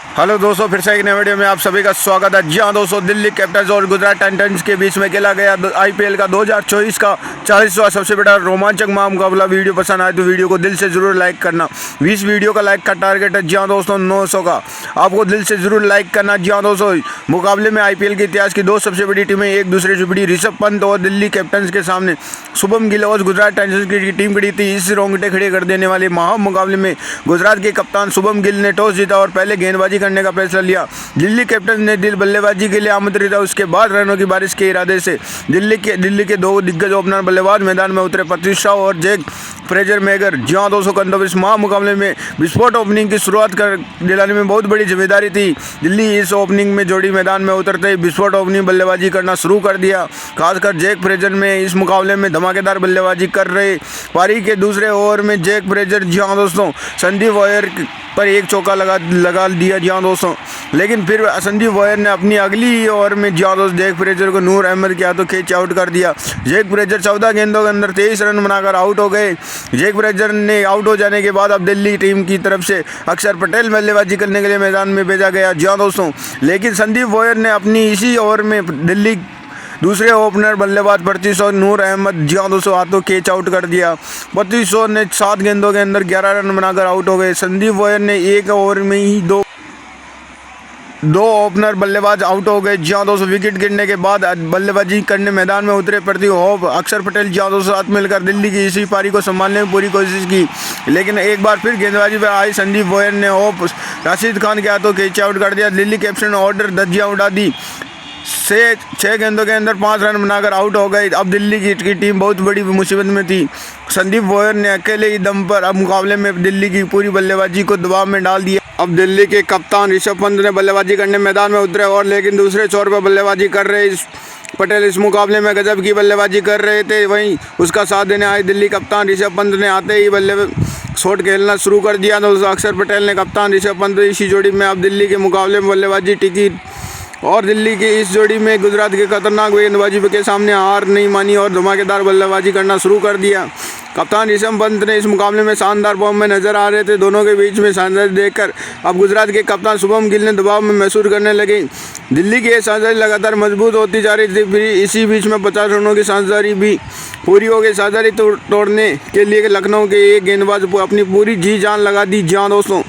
Hello दोस्तों, फिर से एक नए वीडियो में आप सभी का स्वागत है। जी हाँ दोस्तों, दिल्ली कैपिटल्स और गुजरात टाइटंस के बीच में खेला गया आईपीएल का 2024 का 40वां सबसे बड़ा रोमांचक मुकाबला। वीडियो पसंद आए तो वीडियो को दिल से जरूर लाइक करना। 20 वीडियो का लाइक का टारगेट है। जी हाँ दोस्तों, 900 का आपको दिल से जरूर लाइक करना। जी हाँ दोस्तों, मुकाबले में आईपीएल के इतिहास की दो सबसे बड़ी टीमें एक दूसरे से भिड़ी। ऋषभ पंत और दिल्ली कैपिटल्स के सामने शुभम गिल और गुजरात टाइटंस की टीम खड़ी थी। इस रोंगटे खड़े कर देने वाले महा मुकाबले में गुजरात के कप्तान शुभम गिल ने टॉस जीता और पहले गेंदबाजी करने का फैसला लिया। दिल्ली कैपिटल्स ने दिल बल्लेबाजी के लिए आमंत्रित था। उसके बाद रनों की बारिश के इरादे से दिल्ली के दो दिग्गज ओपनर बल्लेबाज मैदान में उतरे, पृथ्वी शॉ और जैक फ्रेजर-मैगर। जी हाँ दोस्तों, कंदों इस मुकाबले में विस्फोट ओपनिंग की शुरुआत कर दिलाने में बहुत बड़ी जिम्मेदारी थी। दिल्ली इस ओपनिंग में जोड़ी मैदान में उतरते ही विस्फोट ओपनिंग बल्लेबाजी करना शुरू कर दिया। खासकर जैक फ्रेजर में इस मुकाबले में धमाकेदार बल्लेबाजी कर रहे। पारी के दूसरे ओवर में जैक फ्रेजर, जी हाँ दोस्तों, संदीप वायर पर एक चौका लगा दिया। जी हाँ दोस्तों, लेकिन फिर संदीप वायर ने अपनी अगली ओवर में जी हाँ दोस्तों जैक फ्रेजर को नूर अहमद के हाथों खींच आउट कर दिया। जैक फ्रेजर 14 गेंदों के अंदर 23 रन बनाकर आउट हो गए। जैक फ्रेजर ने आउट हो जाने के बाद अब दिल्ली टीम की तरफ से अक्षर पटेल बल्लेबाजी करने के लिए मैदान में भेजा गया। जी हाँ दोस्तों, लेकिन संदीप वायर ने अपनी इसी ओवर में दिल्ली दूसरे ओपनर बल्लेबाज पृथ्वी शॉ नूर अहमद, जी हाँ दोस्तों, हाथों कैच आउट कर दिया। पृथ्वी शॉ ने 7 गेंदों के अंदर 11 रन बनाकर आउट हो गए। संदीप वायर ने एक ओवर में ही दो ओपनर बल्लेबाज आउट हो गए। जी हाँ दोस्तों, विकेट गिरने के बाद बल्लेबाजी करने मैदान में उतरे पृथ्वी शॉ, अक्षर पटेल, जी हाँ दोस्तों, साथ मिलकर दिल्ली की इसी पारी को संभालने की पूरी कोशिश की। लेकिन एक बार फिर गेंदबाजी पर आई संदीप वायर ने ओप राशिद खान के हाथों कैच आउट कर दिया। दिल्ली कैप्टन ने ऑर्डर धज्जियां उड़ा दी। 6 गेंदों के अंदर 5 रन बनाकर आउट हो गई। अब दिल्ली की टीम बहुत बड़ी मुसीबत में थी। संदीप वायर ने अकेले ही दम पर अब मुकाबले में दिल्ली की पूरी बल्लेबाजी को दबाव में डाल दिया। अब दिल्ली के कप्तान ऋषभ पंत ने बल्लेबाजी करने मैदान में उतरे और लेकिन दूसरे छोर पर बल्लेबाजी कर रहे पटेल इस मुकाबले में गजब की बल्लेबाजी कर रहे थे। वहीं उसका साथ देने आए दिल्ली कप्तान ऋषभ पंत ने आते ही शॉट खेलना शुरू कर दिया। दोस्तों, अक्षर पटेल ने कप्तान ऋषभ पंत इसी जोड़ी में अब दिल्ली के मुकाबले में बल्लेबाजी टिकी और दिल्ली की इस जोड़ी में गुजरात के खतरनाक गेंदबाजी के सामने हार नहीं मानी और धमाकेदार बल्लेबाजी करना शुरू कर दिया। कप्तान ऋषभ पंत ने इस मुकाबले में शानदार फॉर्म में नजर आ रहे थे। दोनों के बीच में साझेदारी देखकर अब गुजरात के कप्तान शुभम गिल ने दबाव में महसूस करने लगे। दिल्ली की ये साझेदारी लगातार मजबूत होती जा रही थी। इसी बीच में 50 रनों की साझेदारी भी पूरी हो गई। साझेदारी तोड़ने के लिए लखनऊ के एक गेंदबाज अपनी पूरी जी जान लगा दी। जी हाँ दोस्तों,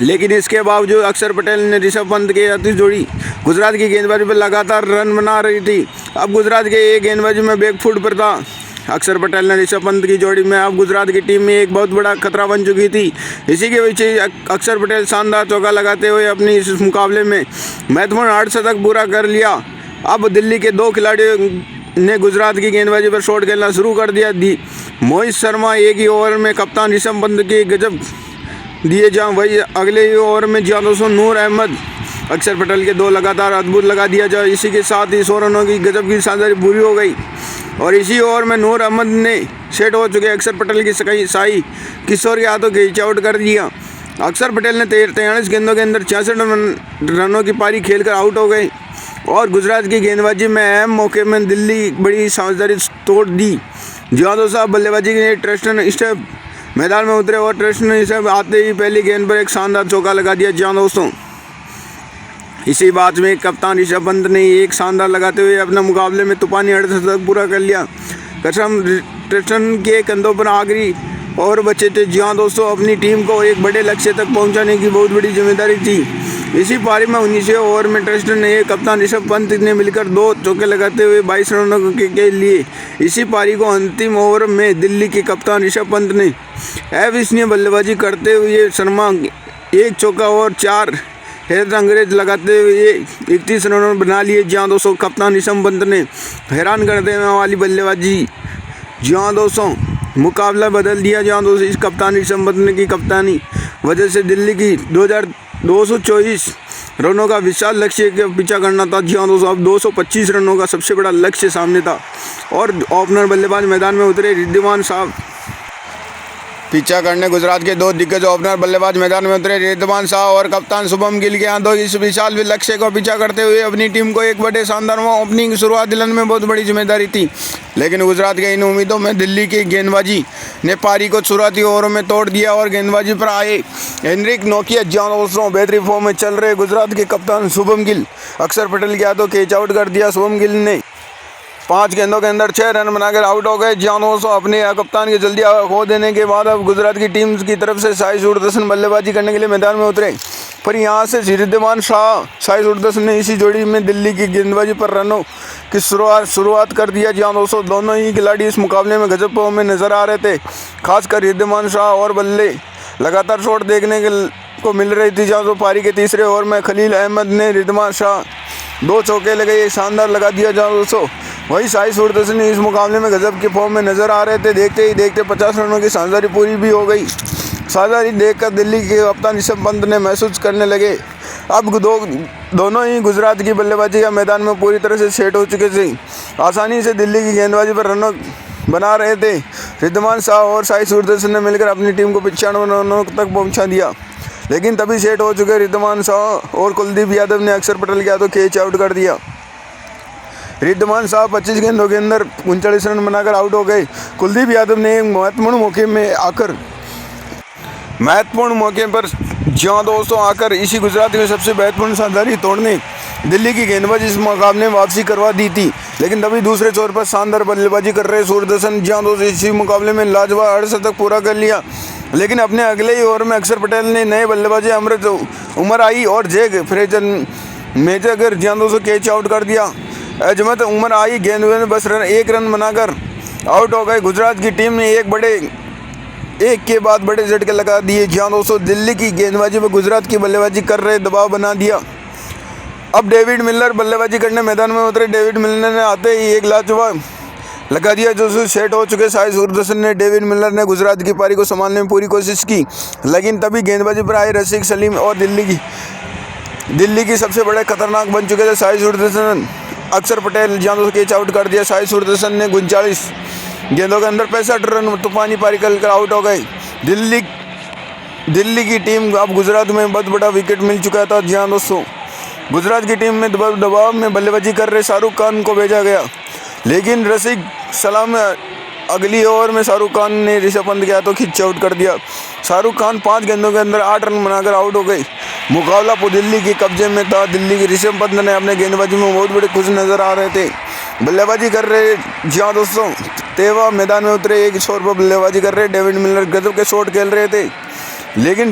लेकिन इसके बावजूद अक्षर पटेल ने ऋषभ पंत के अति जोड़ी गुजरात की गेंदबाजी पर लगातार रन बना रही थी। अब गुजरात के एक गेंदबाजी में बैकफुट पर था। अक्षर पटेल ने ऋषभ पंत की जोड़ी में अब गुजरात की टीम में एक बहुत बड़ा खतरा बन चुकी थी। इसी के पीछे अक्षर पटेल शानदार चौका लगाते हुए अपनी इस मुकाबले में महत्वपूर्ण 8 शतक पूरा कर लिया। अब दिल्ली के 2 खिलाड़ियों ने गुजरात की गेंदबाजी पर शॉट खेलना शुरू कर दिया। मोहित शर्मा एक ही ओवर में कप्तान ऋषभ पंत के गजब दिए जहाँ वही अगले ही ओवर में जी हाँ दोस्तों नूर अहमद अक्षर पटेल के 2 लगातार अद्भुत लगा दिया जाए। इसी के साथ ही 100 रनों की गजब की शानदारी पूरी हो गई और इसी ओवर में नूर अहमद ने सेट हो चुके अक्षर पटेल की साई किशोर के हाथों कैच आउट कर दिया। अक्षर पटेल ने 43 गेंदों के अंदर 66 रनों की पारी खेलकर आउट हो गए और गुजरात की गेंदबाजी में अहम मौके में दिल्ली बड़ी समझदारी तोड़ दी। जी हाँ दोस्तों, बल्लेबाजी के लिए ट्रेस्टन स्टेप मैदान में उतरे और ट्रेस्टन स्टेप आते ही पहली गेंद पर एक शानदार चौका लगा दिया। जी हाँ दोस्तों, इसी बात में कप्तान ऋषभ पंत ने एक शानदार लगाते हुए अपने मुकाबले में तूफानी 8 शतक पूरा कर लिया। कसम ट्रेस्टन के कंधों पर आखिरी और बचे थे। जी हाँ दोस्तों, अपनी टीम को एक बड़े लक्ष्य तक पहुंचाने की बहुत बड़ी जिम्मेदारी थी। इसी पारी में 19वें ओवर में ट्रेस्टन ने कप्तान ऋषभ पंत ने मिलकर 2 चौके लगाते हुए 22 रनों के लिए इसी पारी को अंतिम ओवर में दिल्ली के कप्तान ऋषभ पंत ने अविश्वसनीय बल्लेबाजी करते हुए शर्मा 1 चौका और 4 हैदर अंग्रेज लगाते हुए 31 रन बना लिए। जी हाँ दोस्तों, कप्तान ऋषभ पंत ने हैरान कर देने वाली बल्लेबाजी, जी हाँ दोस्तों, मुकाबला बदल दिया। जी हाँ दोस्तों, इस कप्तान ऋषभ पंत की कप्तानी वजह से दिल्ली की 224 रनों का विशाल लक्ष्य का पीछा करना था। जी हाँ दोस्तों, अब 225 रनों का सबसे बड़ा लक्ष्य सामने था और ओपनर बल्लेबाज मैदान में उतरे रिद्धिमान साहब पीछा करने गुजरात के दो दिग्गज ओपनर बल्लेबाज मैदान में उतरे। रिद्धमान शाह और कप्तान शुभम गिल के हाथों इस विशाल लक्ष्य को पीछा करते हुए अपनी टीम को एक बड़े शानदार ओपनिंग शुरुआत दिलाने में बहुत बड़ी जिम्मेदारी थी। लेकिन गुजरात के इन उम्मीदों में दिल्ली की गेंदबाजी ने पारी को शुरुआती ओवरों में तोड़ दिया और गेंदबाजी पर आए हेनरिक नोकिया। दोस्तों बेहतरीन फॉर्म में चल रहे गुजरात के कप्तान शुभम गिल अक्षर पटेल के हाथों कैच आउट कर दिया। शुभम गिल ने 5 गेंदों के अंदर 6 रन बनाकर आउट हो गए। दोस्तों अपने कप्तान की जल्दी खो देने के बाद अब गुजरात की टीम की तरफ से साई सूर्यदर्शन बल्लेबाजी करने के लिए मैदान में उतरे। पर यहाँ से रिद्धमान शाह साई सूर्यदर्शन ने इसी जोड़ी में दिल्ली की गेंदबाजी पर रनों की शुरुआत कर दिया। दोस्तों दोनों ही खिलाड़ी इस मुकाबले में गजब में नजर आ रहे थे। खासकर रिद्धमान शाह और बल्ले लगातार शॉट देखने को मिल रही थी। जहाँ पारी के तीसरे ओवर में खलील अहमद ने रिद्धमान शाह 2 चौके लगे, एक शानदार लगा दिया। दोस्तों वही साई सूर्यदर्शन इस मुकाबले में गजब के फॉर्म में नजर आ रहे थे। देखते ही देखते 50 रनों की शानदारी पूरी भी हो गई। शानदारी देखकर दिल्ली के कप्तान ऋषभ पंत ने महसूस करने लगे अब दोनों ही गुजरात की बल्लेबाजी का मैदान में पूरी तरह से सेट हो चुके थे। आसानी से दिल्ली की गेंदबाजी पर रनों बना रहे थे। रिद्धमान शाह और साई सूर्यदर्शन ने मिलकर अपनी टीम को 95 रनों तक पहुंचा दिया। लेकिन तभी सेट हो चुके रिद्धमान शाह और कुलदीप यादव ने अक्षर पटेल के हाथों कैच आउट कर दिया। रिद्धमान शाह 25 गेंदों के अंदर 39 रन बनाकर आउट हो गए। कुलदीप यादव ने एक महत्वपूर्ण मौके पर दोस्तों आकर इसी गुजरात में सबसे महत्वपूर्ण शानदारी तोड़ने दिल्ली की गेंदबाजी इस मुकाबले में वापसी करवा दी थी। लेकिन तभी दूसरे छोर पर शानदार बल्लेबाजी कर रहे सूर्यदर्शन दोस्तों इसी मुकाबले में लाजवाब 68 तक पूरा कर लिया। लेकिन अपने अगले ही ओवर में अक्षर पटेल ने नए बल्लेबाजी अमृत उमर आई और जैक फ्रेजर मेजर दोस्तों कैच आउट कर दिया। अजमत उमर आई गेंद में बस 1 रन बनाकर आउट हो गए। गुजरात की टीम ने एक के बाद बड़े झटके लगा दिए। दोस्तों दिल्ली की गेंदबाजी पर गुजरात की बल्लेबाजी कर रहे दबाव बना दिया। अब डेविड मिलर बल्लेबाजी करने मैदान में उतरे। डेविड मिलर ने आते ही एक लाजवाब लगा दिया जो सेट हो चुके साई सूर्यदर्शन ने। डेविड मिलर ने गुजरात की पारी को संभालने में पूरी कोशिश की। लेकिन तभी गेंदबाजी पर आए रशीद सलीम और दिल्ली की सबसे बड़े खतरनाक बन चुके थे साई सूर्यदर्शन। अक्षर पटेल दोस्तों कैच आउट कर दिया। साई सूर्यदर्शन ने 39 गेंदों के अंदर 65 रन तूफानी पारी कर आउट हो गए। दिल्ली की टीम अब गुजरात में बहुत बड़ा विकेट मिल चुका था। दोस्तों गुजरात की टीम में दबाव में बल्लेबाजी कर रहे शाहरुख खान को भेजा गया। लेकिन रशीद सलाम अगली ओवर में शाहरुख खान ने ऋषभ पंत के हाथों खिंच आउट कर दिया। शाहरुख खान 5 गेंदों के अंदर 8 रन बनाकर आउट हो गए। मुकाबला दिल्ली के कब्जे में था। दिल्ली के ऋषभ पंत ने अपने गेंदबाजी में बहुत बड़े खुश नजर आ रहे थे। बल्लेबाजी कर रहे दोस्तों तेवा मैदान में उतरे। एक छोर पर बल्लेबाजी कर रहे डेविड मिलर गजब के शॉट खेल रहे थे। लेकिन